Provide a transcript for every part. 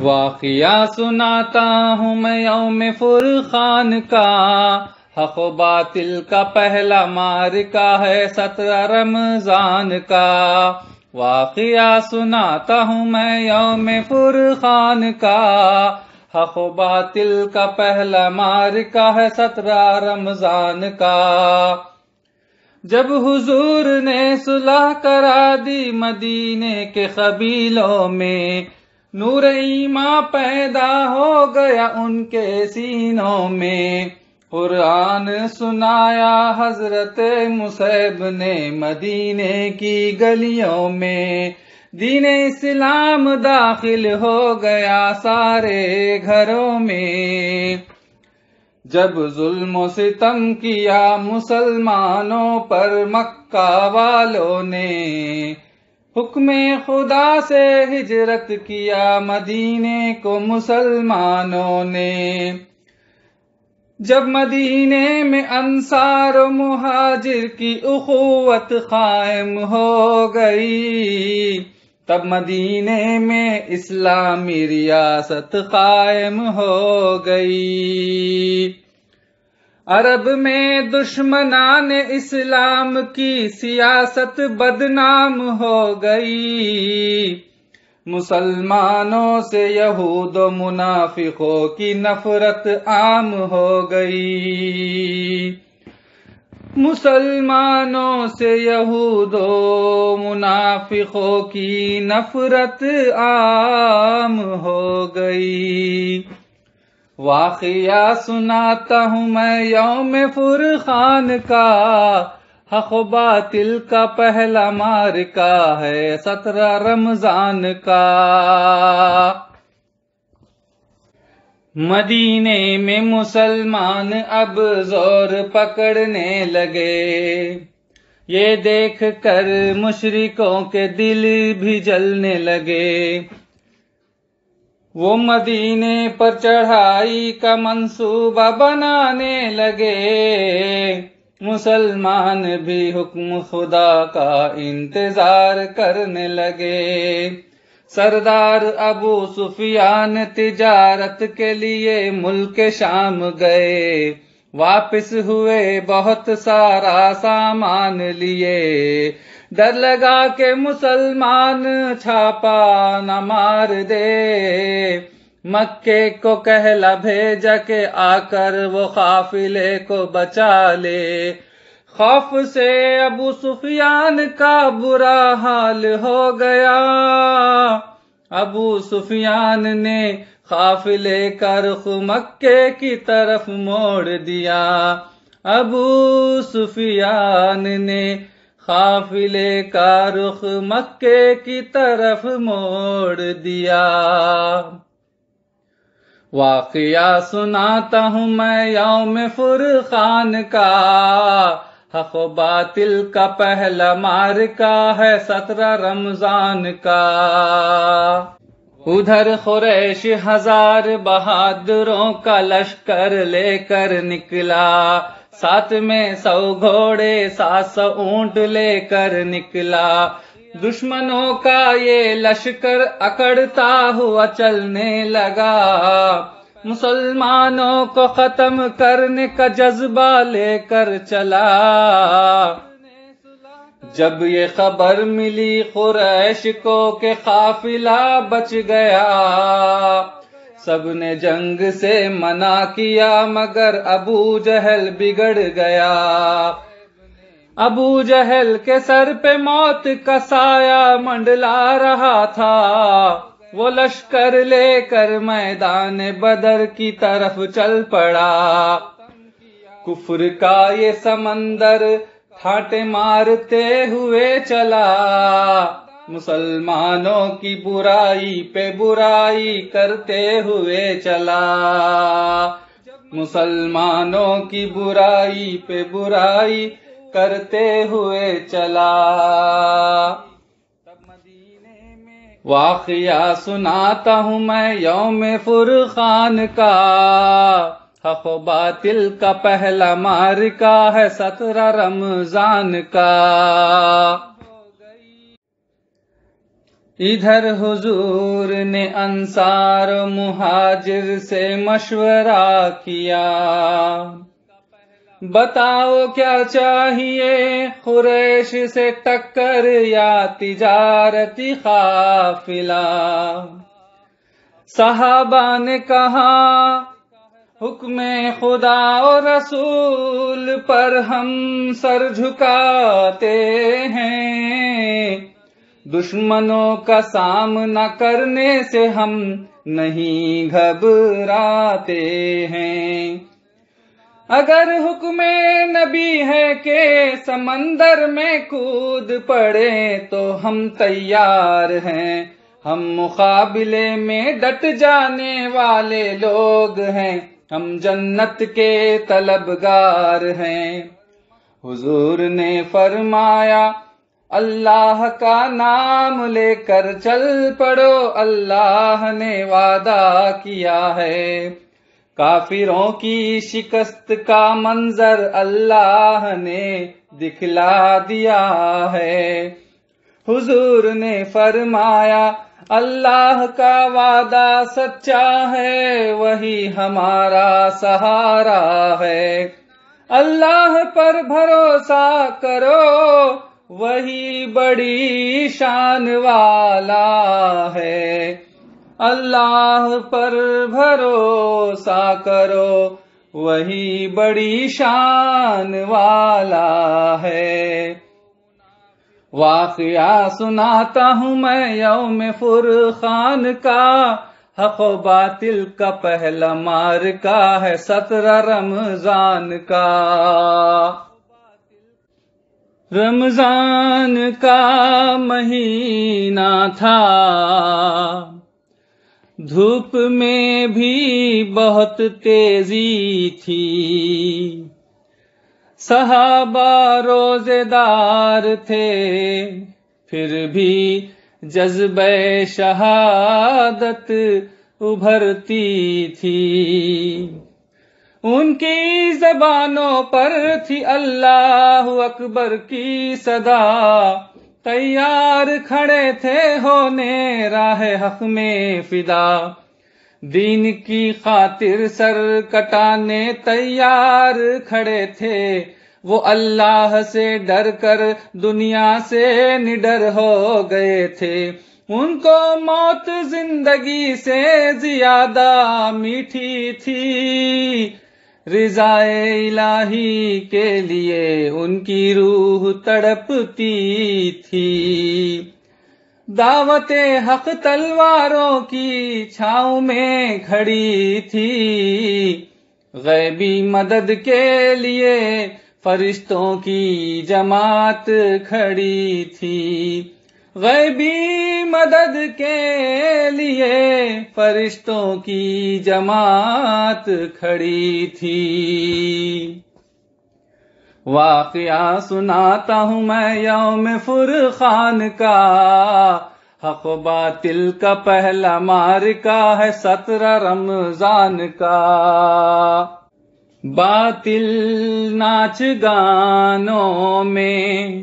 واقعہ سناتا ہوں میں یوم فرقان کا، حق و باطل کا پہلا معرکہ ہے 17 رمضان کا۔ واقعہ سناتا ہوں میں یوم فرقان کا، حق و باطل کا پہلا معرکہ ہے 17 رمضان کا۔ جب حضور نے صلح کرا دی مدینے کے قبیلوں میں، نور ایمان پیدا ہو گیا ان کے سینوں میں۔ قرآن سنایا حضرت مصعب نے مدینے کی گلیوں میں، دین اسلام داخل ہو گیا سارے گھروں میں۔ جب ظلم و ستم کیا مسلمانوں پر مکہ والوں نے، حکم خدا سے ہجرت کیا مدینے کو مسلمانوں نے۔ جب مدینے میں انصار و مہاجر کی اخوت قائم ہو گئی، تب مدینے میں اسلامی ریاست قائم ہو گئی۔ عرب میں دشمنان اسلام کی سیاست بدنام ہو گئی، مسلمانوں سے یہود و منافقوں کی نفرت عام ہو گئی۔ مسلمانوں سے یہود و منافقوں کی نفرت عام ہو گئی۔ واقعہ سناتا ہوں میں یوم فرقان کا، حق و باطل کا پہلا معرکہ ہے 17 رمضان کا۔ مدینے میں مسلمان اب زور پکڑنے لگے، یہ دیکھ کر مشرکوں کے دل بھی جلنے لگے۔ وہ مدینے پر چڑھائی کا منصوبہ بنانے لگے، مسلمان بھی حکم خدا کا انتظار کرنے لگے۔ سردار ابو سفیان تجارت کے لیے ملک شام گئے، واپس ہوئے بہت سارا سامان لیے۔ ڈر لگا کہ مسلمان چھاپا نہ مار دے، مکے کو کہلا بھیجا کہ آ کر وہ قافلے کو بچا لے۔ خوف سے ابو سفیان کا برا حال ہو گیا، ابو سفیان نے قافلے کا رخ مکے کی طرف موڑ دیا۔ ابو سفیان نے قافلے کا رخ مکے کی طرف موڑ دیا۔ واقعہ سناتا ہوں میں یوم فرقان کا، حق و باطل کا پہلا معرکہ ہے 17 رمضان کا۔ ادھر قریش 1000 بہادروں کا لشکر لے کر نکلا، ساتھ میں 100 گھوڑے 700 اونٹ لے کر نکلا۔ دشمنوں کا یہ لشکر اکڑتا ہوا چلنے لگا، مسلمانوں کو ختم کرنے کا جذبہ لے کر چلا۔ جب یہ خبر ملی قریش کو کہ قافلہ بچ گیا، سب نے جنگ سے منع کیا مگر ابو جہل بگڑ گیا۔ ابو جہل کے سر پہ موت کا سایہ منڈلا رہا تھا، وہ لشکر لے کر میدان بدر کی طرف چل پڑا۔ کفر کا یہ سمندر ٹھاٹے مارتے ہوئے چلا، مسلمانوں کی برائی پہ برائی کرتے ہوئے چلا، مسلمانوں کی برائی پہ برائی کرتے ہوئے چلا۔ واقعہ سناتا ہوں میں یوم فرقان کا، حق و باطل کا پہلا معرکہ ہے 17 رمضان کا۔ ادھر حضور نے انصار و مہاجر سے مشورہ کیا، بتاؤ کیا چاہیے، قریش سے ٹکر یا تجارتی قافلہ؟ صحابہ نے کہا حکم خدا اور رسول پر ہم سر جھکاتے ہیں، دشمنوں کا سامنا کرنے سے ہم نہیں گھبراتے ہیں۔ اگر حکم نبی ہے کہ سمندر میں کود پڑے تو ہم تیار ہیں، ہم مقابلے میں ڈٹ جانے والے لوگ ہیں، ہم جنت کے طلبگار ہیں۔ حضور نے فرمایا اللہ کا نام لے کر چل پڑو، اللہ نے وعدہ کیا ہے، کافروں کی شکست کا منظر اللہ نے دکھلا دیا ہے۔ حضور نے فرمایا اللہ کا وعدہ سچا ہے، وہی ہمارا سہارا ہے، اللہ پر بھروسہ کرو، وہی بڑی شان والا ہے، اللہ پر بھروسہ کرو، وہی بڑی شان والا ہے۔ واقعہ سناتا ہوں میں یوم فرقان کا، حق و باطل کا پہلا معرکہ ہے 17 رمضان کا۔ رمضان کا مہینہ تھا، دھوپ میں بھی بہت تیزی تھی، صحابہ روزے دار تھے، پھر بھی جذبہ شہادت ابھرتی تھی، ان کی زبانوں پر تھی اللہ اکبر کی صدا، تیار کھڑے تھے ہونے راہ حق میں فدا، دین کی خاطر سر کٹانے تیار کھڑے تھے، وہ اللہ سے ڈر کر دنیا سے نڈر ہو گئے تھے، ان کو موت زندگی سے زیادہ میٹھی تھی، رضا الہی کے لیے ان کی روح تڑپتی تھی، دعوت حق تلواروں کی چھاؤں میں کھڑی تھی، غیبی مدد کے لیے فرشتوں کی جماعت کھڑی تھی، غیبی مدد کے لیے فرشتوں کی جماعت کھڑی تھی۔ واقعہ سناتا ہوں میں یوم فرقان کا، حق و باطل کا پہلا معرکہ ہے 17 رمضان کا۔ باطل ناچ گانوں میں،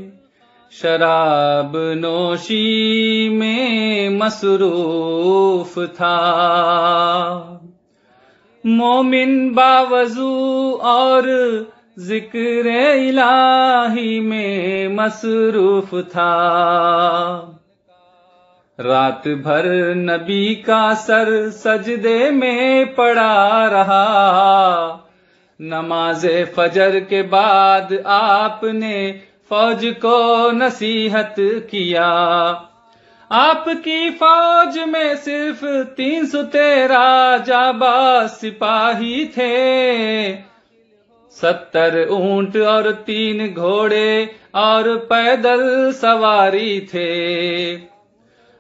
شراب نوشی میں مصروف تھا، مومن باوضو اور ذکر الہی میں مصروف تھا، رات بھر نبی کا سر سجدے میں پڑا رہا، نماز فجر کے بعد آپ نے فوج کو نصیحت کیا، آپ کی فوج میں صرف 313 جانباز سپاہی تھے، 70 اونٹ اور 3 گھوڑے اور پیدل سواری تھے،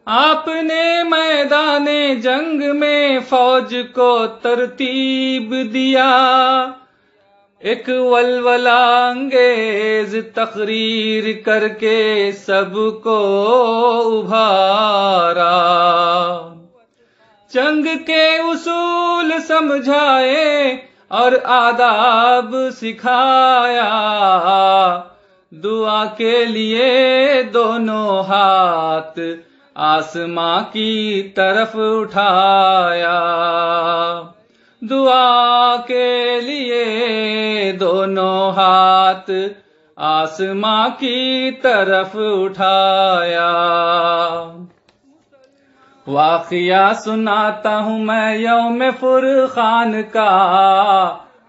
آپ نے میدان جنگ میں فوج کو ترتیب دیا، ایک ولولہ انگیز تقریر کر کے سب کو ابھارا، جنگ کے اصول سمجھائے اور آداب سکھایا، دعا کے لیے دونوں ہاتھ آسماں کی طرف اٹھایا، دعا کے لیے دونوں ہاتھ آسماں کی طرف اٹھایا۔ واقعہ سناتا ہوں میں یوم فرقان کا،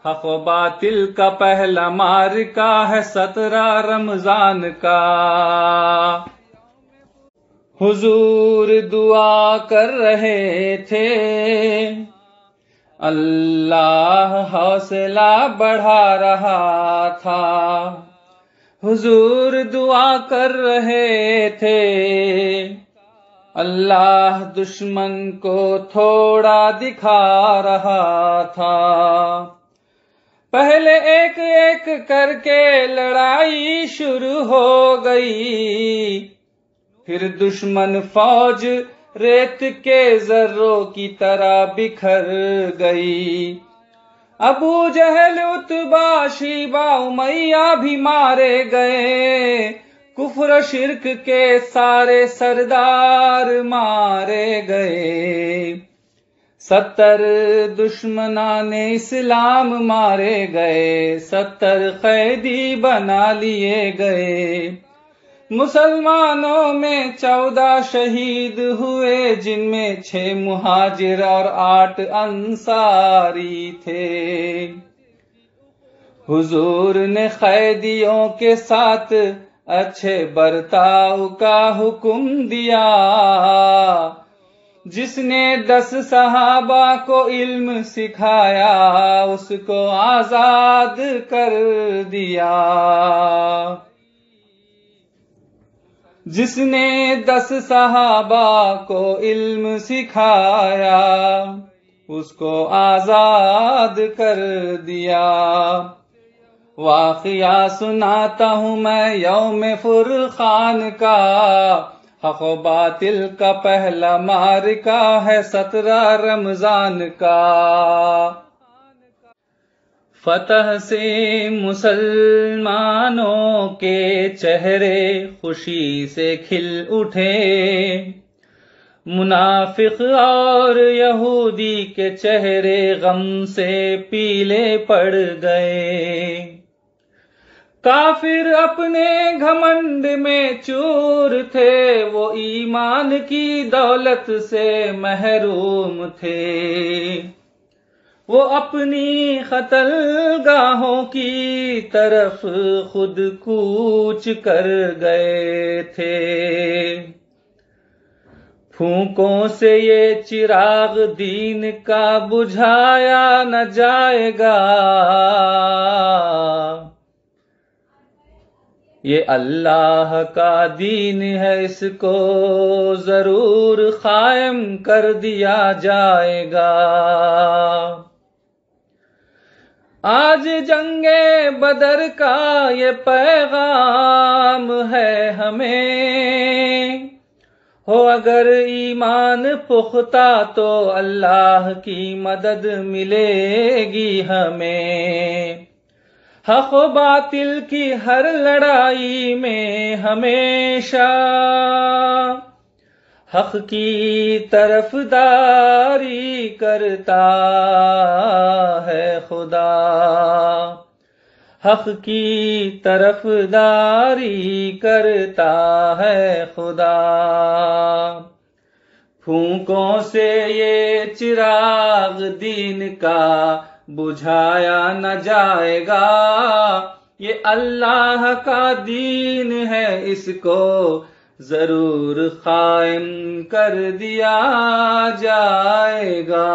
حق و باطل کا پہلا معرکہ ہے 17 رمضان کا۔ حضور دعا کر رہے تھے، اللہ حوصلہ بڑھا رہا تھا۔ حضور دعا کر رہے تھے، اللہ دشمن کو تھوڑا دکھا رہا تھا۔ پہلے ایک ایک کر کے لڑائی شروع ہو گئی، پھر دشمن فوج ریت کے ذروں کی طرح بکھر گئی۔ ابو جہل، عتبہ، شیبہ، امیہ بھی مارے گئے، کفر و شرک کے سارے سردار مارے گئے۔ 70 دشمنان اسلام مارے گئے، 70 قیدی بنا لیے گئے۔ مسلمانوں میں 14 شہید ہوئے، جن میں 6 مہاجر اور 8 انصاری تھے۔ حضور نے قیدیوں کے ساتھ اچھے برتاؤ کا حکم دیا۔ جس نے 10 صحابہ کو علم سکھایا، اس کو آزاد کر دیا۔ جس نے 10 صحابہ کو علم سکھایا، اس کو آزاد کر دیا۔ واقعہ سناتا ہوں میں یوم فرقان کا، حق و باطل کا پہلا معرکہ ہے 17 رمضان کا۔ فتح سے مسلمانوں کے چہرے خوشی سے کھل اٹھے، منافق اور یہودی کے چہرے غم سے پیلے پڑ گئے۔ کافر اپنے گھمنڈ میں چور تھے، وہ ایمان کی دولت سے محروم تھے۔ وہ اپنی قتل گاہوں کی طرف خود کوچ کر گئے تھے۔ پھونکوں سے یہ چراغ دین کا بجھایا نہ جائے گا، یہ اللہ کا دین ہے، اس کو ضرور قائم کر دیا جائے گا۔ آج جنگ بدر کا یہ پیغام ہے ہمیں، ہو اگر ایمان پختہ تو اللہ کی مدد ملے گی ہمیں۔ حق و باطل کی ہر لڑائی میں ہمیشہ حق کی طرف داری کرتا ہے خدا، حق کی طرف داری کرتا ہے خدا۔ پھونکوں سے یہ چراغ دین کا بجھایا نہ جائے گا، یہ اللہ کا دین ہے، اس کو ضرور قائم کر دیا جائے گا۔